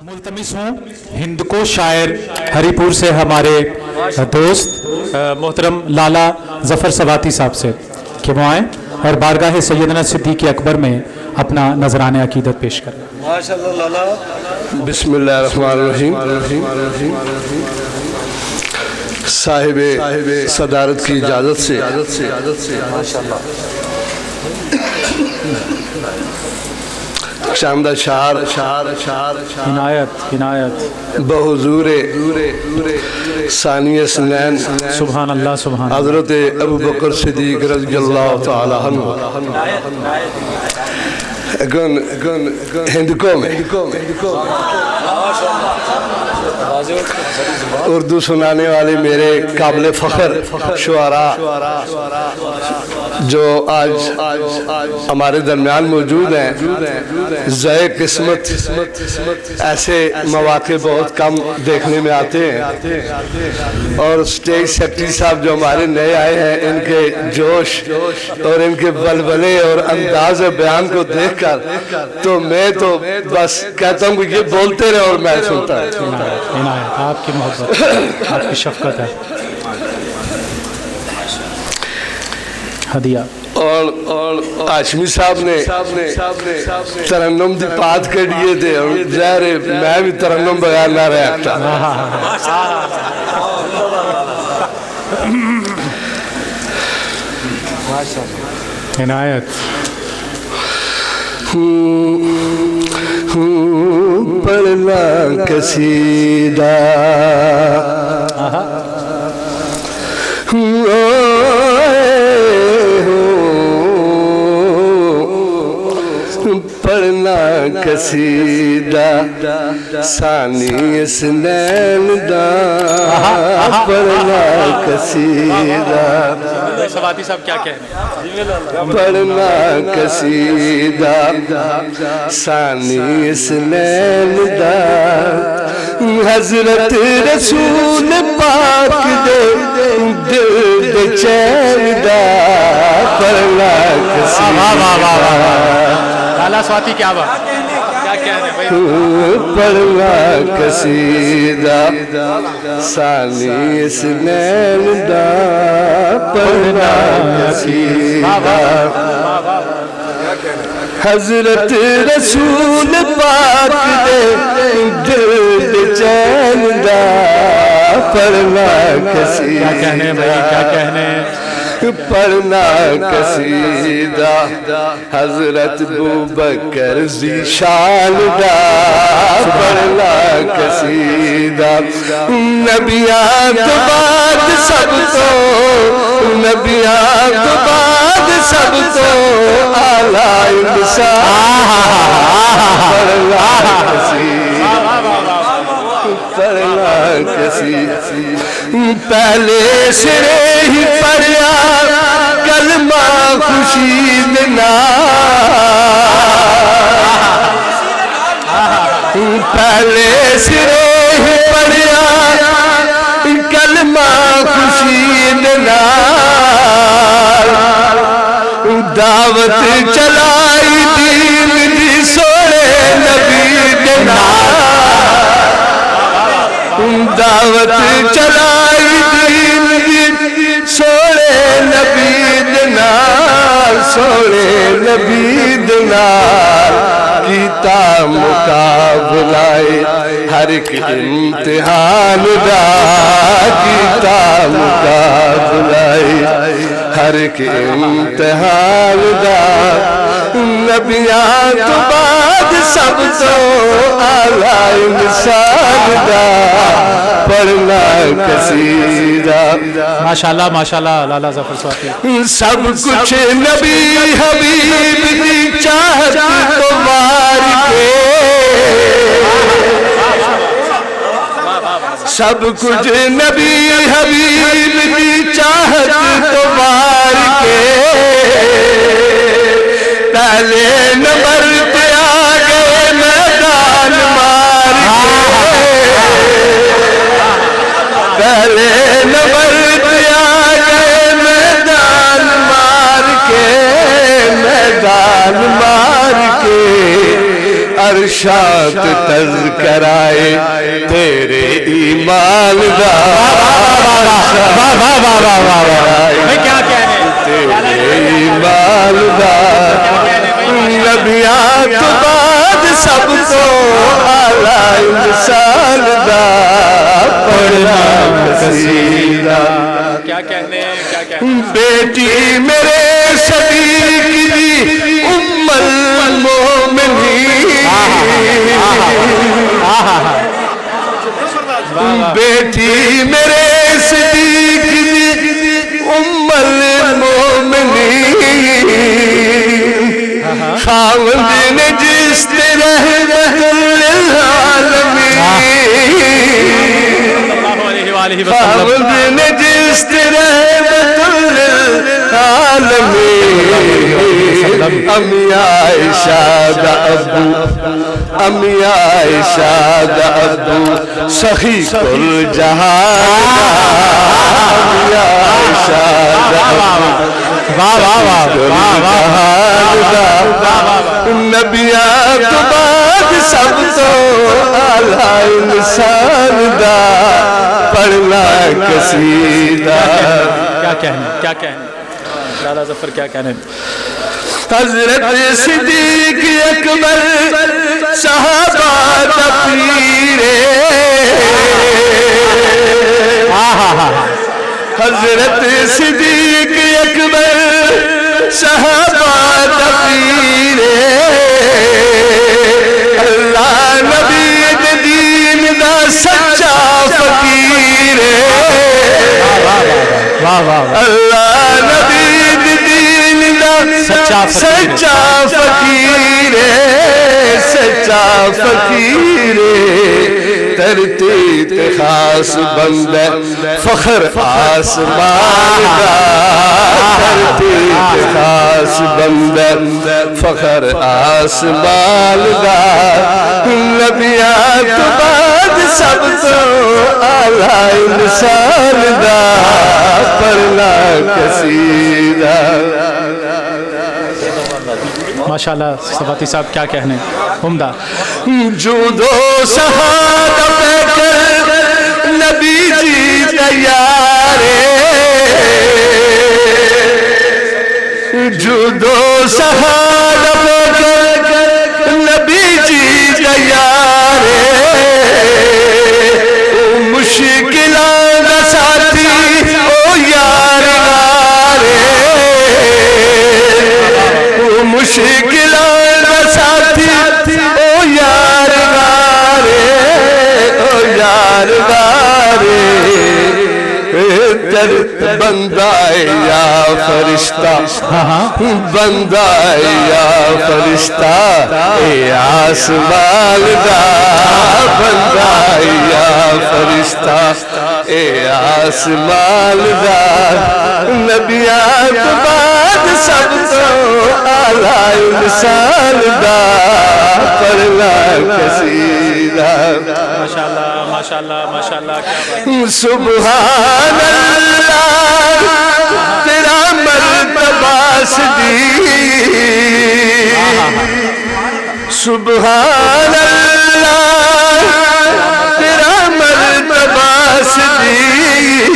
ملتمس ہوں ہند کو شاعر ہری پور سے ہمارے دوست محترم لالا ظفر سواتی صاحب سے کہ وہ آئیں اور بارگاہ سیدنا صدیق اکبر میں اپنا نذران عقیدت پیش کریں. ماشاءاللہ لالا. بسم اللہ الرحمن الرحیم. صاحب صدارت کی اجازت سے شاندہ شعر عنایت بحضور ثانی اسنین سبحان اللہ سبحان اللہ. حضرت ابو بکر صدیق رضی اللہ تعالی عنہ ہندکوں میں اردو سنانے والے میرے قابل فخر شعراء جو آج ہمارے درمیان موجود ہیں. ذائع قسمت ایسے مواقع بہت کم دیکھنے میں آتے ہیں اور سٹیج سیکرٹری صاحب جو ہمارے نئے آئے ہیں ان کے جوش اور ان کے بلبلے اور انداز بیان کو دیکھ کر تو میں تو بس کہتا ہوں کہ یہ بولتے رہے اور میں سنتا ہوں. عنایت آپ کی محبت آپ کی شفقت ہے. ہدیہ اور ہاشمی صاحب نے ترنم دی پات کے دیے تھے اور ظاہر ہے میں بھی ترنم بغیر نہ رہتا. عنایت پڑھنا قصیدہ پڑھنا قصیدہ ثانی اسنین دا پڑھنا قصیدہ سواتی صاحب کیا کہہ رہے ہیں؟ پڑھنا قصیدہ ثانی اسنین دا حضرت رسول پاک دے چین دا پڑھنا قصیدہ. لالا سواتی کیا بات کیا کہہ رہے ہیں؟ پڑھنا قصیدہ ثانی اسنین دا پڑھنا قصیدہ حضرت رسول پاک دے چین دا پڑھنا قصیدہ. کیا کہنے بھائی کیا کہنے پڑھنا قصیدہ حضرت ابوبکر ذی شان دا پڑھنا قصیدہ نبیان تو بعد سب تو نبیان تو بعد سب تو اعلیٰ انسان پڑھنا قصیدہ پڑھنا قصیدہ پہلے سرے ہی پڑھیا کلمہ خوشی دینا پہلے سرے ہی پڑھیا کلمہ خوشی دینا دعوت چلائی دین دی سوڑے نبی دینا دعوت چلائی دین سوڑے نبی دنار سوڑے نبی دنار کیتا مقابلائے ہر ایک امتحان دا کیتا مقابلائے ہر ایک امتحان دا نبیان تو بعد سب تو اعلیٰ انسان دا پڑھنا قصیدہ. ماشاءاللہ ماشاءاللہ لالا ظفر سواتی. سب کچھ نبی حبیب دی چاہت تو مار کے سب کچھ نبی حبیب دی چاہت تو مار کے پہلے نمبر پہ آگئے میدان مار کے پہلے نمبر پہ آگئے میدان مار کے عرش شانت تذکرائے تیرے ایمان دا کیا کہنے تیرے ایمان دا نبیاں تو بعد سب تو اعلیٰ انسان دا پڑھنا قصیدہ کیا کہنے بیٹی میرے صدیق دی ام المومنین بیٹی میرے صدیق دی ام المومنین خاوند نے جس طرح للعالمین خاوند نے جس طرح امی عائشہ دا ابو امی عائشہ دا ابو سخی کل جہان امی عائشہ دا ابو نبیاں تو بعد سب تو اعلیٰ انسان دا پڑھنا قصیدہ کیا کہنے لالا ظفر کیا کہنے حضرت صدیق اکبر صحابہ دا پیرے حضرت صدیق اکبر صحابہ دا پیرے اللہ نبی دین دا سچا فقیر اللہ نبی دین دا سچا فقیر سچا فقیر ترتیب خاص بندہ فخر آسمان دا ترتیب خاص بندہ فخر آسمان دا نبیاں تو بعد سب تو اعلیٰ انسان دا پڑھنا قصیدہ ماشاءاللہ سباتی صاحب کیا کہنے عمدہ جود و شہادت پہ کر نبی جی تیارے جود و شہادت پہ کر نبی جی تیارے مشکلان ساتھی او یار غارے مشکلان ساتھی او یار غارے او یار غارے بندہ یا فرشتہ بندہ یا فرشتہ اے آسمان دا بندہ یا فرشتہ اے آسمان دا نبیاں تو بعد سب تو اعلیٰ انسان دا پڑھنا قصیدہ ماشاءاللہ ماشاءاللہ ماشاءاللہ سبحان اللہ تیرا مرتبہ صدیق سبحان اللہ تیرا مرتبہ صدیق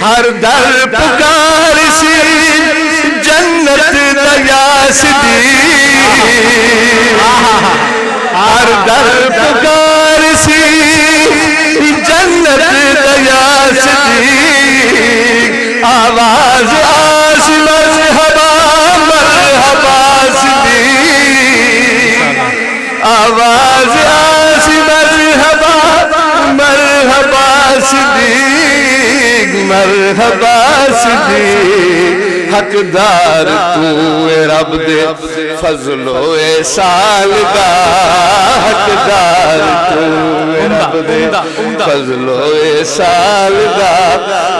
ہر در پکار سی جنت دیا صدیق ہر در پکار سی جنت دیا صدیق آواز آس مرحبا مرحبا صدیق آواز آس مرحبا مرحبا صدیق مرحبا صدیق حقدار تو رب دے فضل و احسان دا حقدار تو رب دے فضل و احسان دا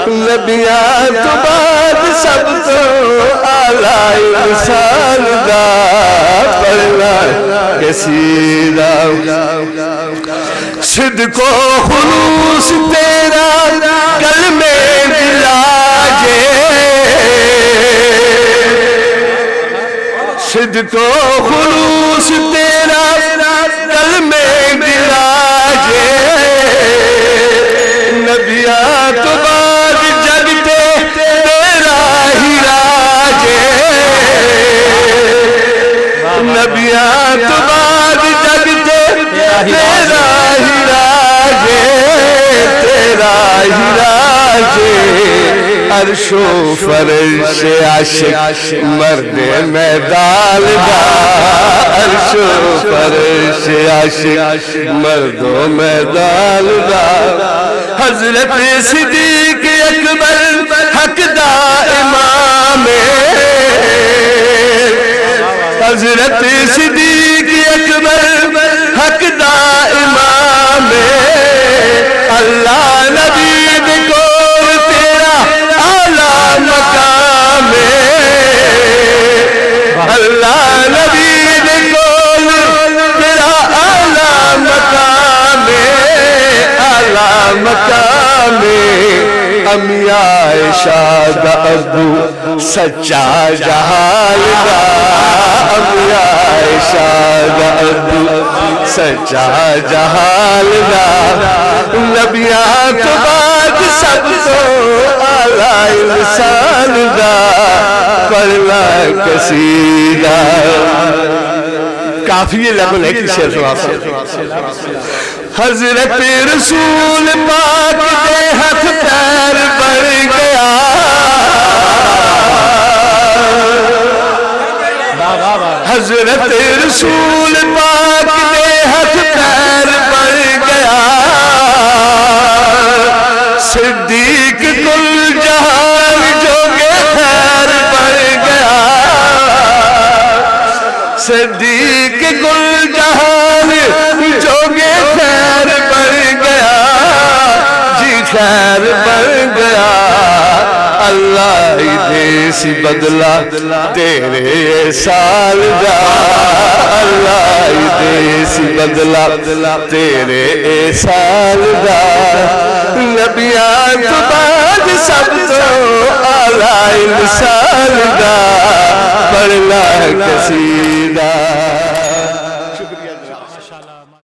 نبیاں تو بعد سب تو اعلیٰ انسان دا پڑھنا قصیدہ صدق و خلوص تیرا کلمے دلاجے صدق و خلوص تیرا میں دلاجے نبیاں تو بعد جگتے تیرا ہی راجے نبیاں تو بعد جگتے تیرا ہی راجے تیرا ہی راجے عرش و فرش عاشق مرد میدان دا عرش و فرش عاشق مرد و میدان دا حضرت صدیق اکبر حق دا امام حضرت صدیق اکبر حق دا امام اللہ نبی کو تیرا اعلیٰ مقام اللہ نبی کو تیرا اعلیٰ مقام اعلیٰ مقام امی عائشہ دا ابو سچا جہال دا امی عائشہ دا ابو سچا جہال دا نبیاں تو بعد سب تو اعلیٰ انسان دا پڑھنا قصیدہ کافی ہے لیکن ایک شعر سنا حضرت رسول پاک دے ہاتھ پیر بڑھ گیا حضرت رسول پاک دے ہاتھ پیر بڑھ گیا صدیق کل جہان جوگے خیر بڑھ گیا صدیق کل جہان جوگے خیر بڑھ گیا جی خیر بڑھ گیا اللہ ہی دے سی بدلہ تیرے سال دا اللہ ہی دے سی بدلہ تیرے سال دا نبیاں تو بعد سب تو اعلیٰ انسان دا پڑھنا کسی